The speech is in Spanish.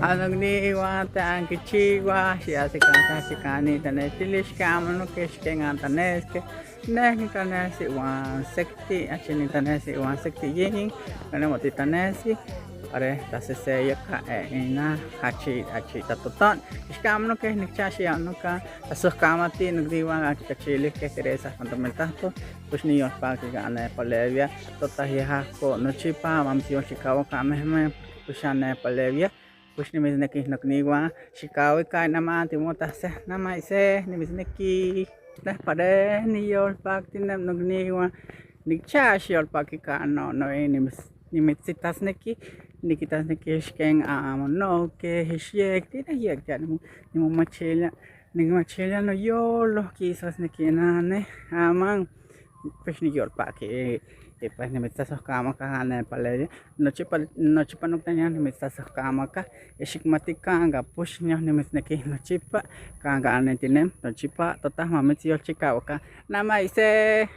Anagniwa tan kichiwa si kanta si kani tane tilishkama no keshken antaneske neki tanesi wan sekti achini tanesi wan sekti yin kana moti tanesi are tasese yaka ina hachi tatotan ishkama no ke nikchashi anuka asus kamati nugdiwa akachili ke teresa fundamentato pues ni os pa que gane palevia totahiha ko no chipa mamsio chikawa kamehme pushane palevia kush ni misneki nokniwa xikawi kai nama timotase nama ise ni misneki nah pare ni yol pak tinem nokniwa nikchash yol pak ka no ni mitsitas neki nikitas neki shken no ke hishiek tina yek ya ni mo machela ni machela no yolo quizás neki nane aman pues ni yol pak pues ni mitzas kama ka ne pale noche pa no tenía ni mitzas kama ka ishikmatikanga push ni mitzneki nochipa kanga anentinem nochipa tota mamitz yol chikawaka nama ise